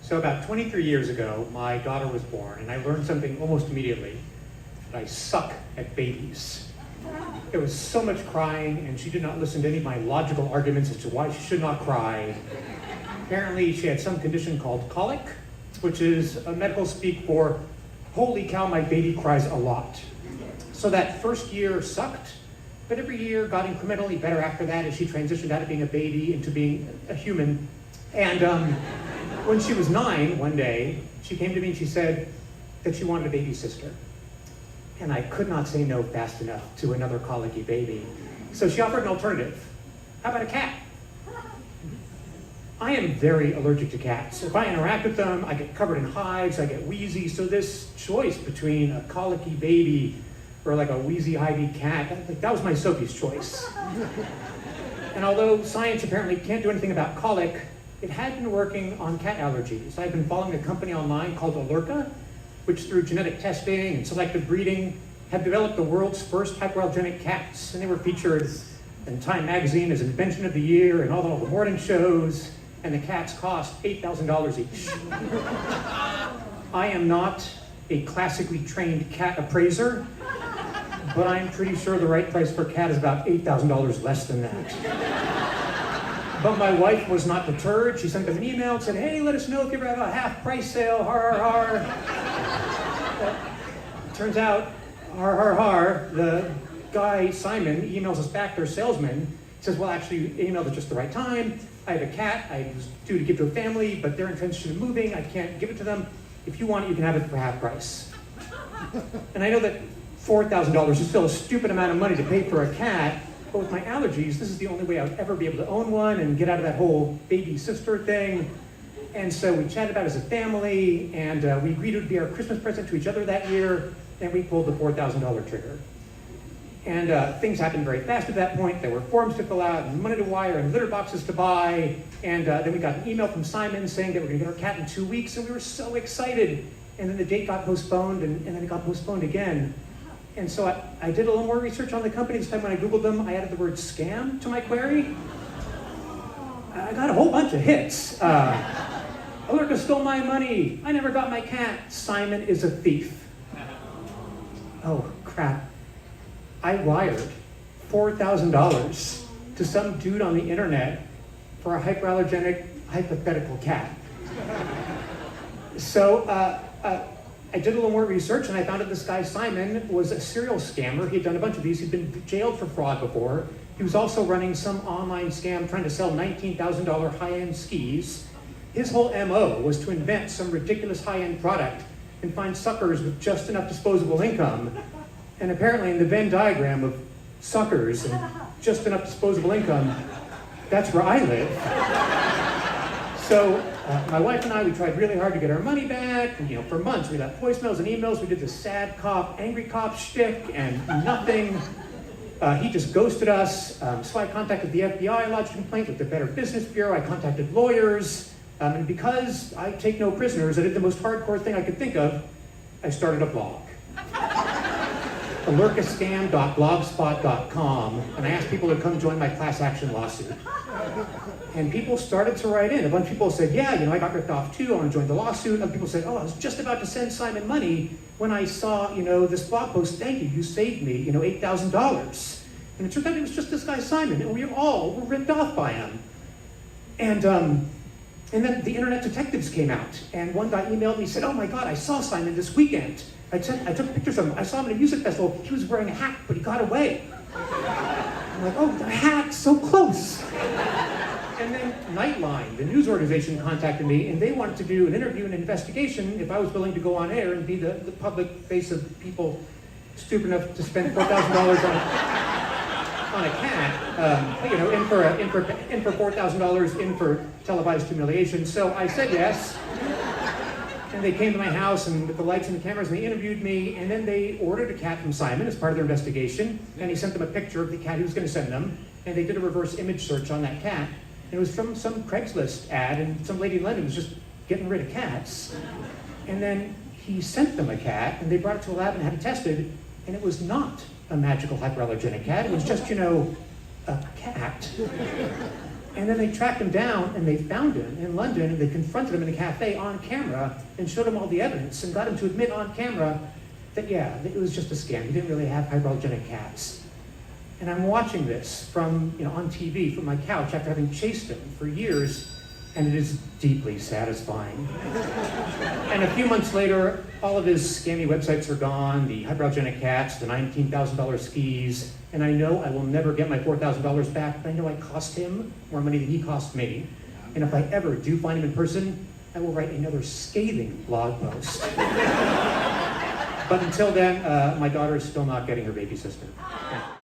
So about 23 years ago, my daughter was born, and I learned something almost immediately, that I suck at babies. There was so much crying, and she did not listen to any of my logical arguments as to why she should not cry. Apparently, she had some condition called colic, which is a medical speak for, holy cow, my baby cries a lot. So that first year sucked, but every year got incrementally better after that as she transitioned out of being a baby into being a human. And when she was 9, one day, she came to me and she said that she wanted a baby sister. And I could not say no fast enough to another colicky baby. So she offered an alternative. How about a cat? I am very allergic to cats. If I interact with them, I get covered in hives, I get wheezy. So this choice between a colicky baby or like a wheezy, hivey cat, that was my Sophie's choice. And although science apparently can't do anything about colic, it had been working on cat allergies. I've been following a company online called Allerka, which through genetic testing and selective breeding have developed the world's first hypoallergenic cats. And they were featured in Time magazine as Invention of the Year and all the morning shows. And the cats cost $8,000 each. I am not a classically trained cat appraiser, but I'm pretty sure the right price for a cat is about $8,000 less than that. But my wife was not deterred. She sent them an email and said, hey, let us know if you ever have a half price sale, har, har, har. Turns out, har, har, har, the guy, Simon, emails us back, their salesman, says, well, actually, you emailed at just the right time. I have a cat I was due to give to a family, but they're in transition of moving. I can't give it to them. If you want it, you can have it for half price. And I know that $4,000 is still a stupid amount of money to pay for a cat, but with my allergies, this is the only way I would ever be able to own one and get out of that whole baby sister thing. And so we chatted about it as a family, and we agreed it would be our Christmas present to each other that year, and we pulled the $4,000 trigger. And things happened very fast at that point. There were forms to fill out, and money to wire, and litter boxes to buy. And then we got an email from Simon saying that we're going to get our cat in 2 weeks, and we were so excited. And then the date got postponed, and then it got postponed again. And so I did a little more research on the company. This time when I Googled them, I added the word scam to my query. I got a whole bunch of hits. Allerka stole my money. I never got my cat. Simon is a thief. Oh, crap. I wired $4,000 to some dude on the internet for a hyperallergenic hypothetical cat. So I did a little more research, and I found out this guy, Simon, was a serial scammer. He'd done a bunch of these. He'd been jailed for fraud before. He was also running some online scam trying to sell $19,000 high-end skis. His whole MO was to invent some ridiculous high-end product and find suckers with just enough disposable income. And apparently in the Venn diagram of suckers and just enough disposable income, that's where I live. So my wife and I, we tried really hard to get our money back. And, for months we left voicemails and emails. We did the sad cop, angry cop shtick, and nothing. He just ghosted us. So I contacted the FBI, I lodged a complaint with the Better Business Bureau. I contacted lawyers. And because I take no prisoners, I did the most hardcore thing I could think of. I started a blog. Allerkascam.blogspot.com, and I asked people to come join my class action lawsuit. And people started to write in. A bunch of people said, yeah, I got ripped off too, I want to join the lawsuit. Other people said, oh, I was just about to send Simon money when I saw, this blog post, thank you, you saved me, $8,000. And it turned out it was just this guy, Simon, and we all were ripped off by him. And then the internet detectives came out, and one guy emailed me, said, oh my God, I saw Simon this weekend. I took pictures of him. I saw him at a music festival. He was wearing a hat, but he got away. I'm like, oh, the hat, so close. And then Nightline, the news organization, contacted me, and they wanted to do an interview and investigation if I was willing to go on air and be the public face of people stupid enough to spend $4,000 on a cat, in for $4,000, in for televised humiliation. So I said yes. And they came to my house and with the lights and the cameras, and they interviewed me, and then they ordered a cat from Simon as part of their investigation, and he sent them a picture of the cat he was going to send them, and they did a reverse image search on that cat. And it was from some Craigslist ad, and some lady in London was just getting rid of cats. And then he sent them a cat, and they brought it to a lab and had it tested, and it was not a magical hyperallergenic cat. It was just, a cat. And then they tracked him down and they found him in London and they confronted him in a cafe on camera and showed him all the evidence and got him to admit on camera that, yeah, it was just a scam. He didn't really have hypoallergenic cats. And I'm watching this from, on TV from my couch after having chased him for years, and it is deeply satisfying. And a few months later, all of his scammy websites are gone, the hypoallergenic cats, the $19,000 skis, and I know I will never get my $4,000 back, but I know I cost him more money than he cost me. And if I ever do find him in person, I will write another scathing blog post. But until then, my daughter is still not getting her baby sister. Yeah.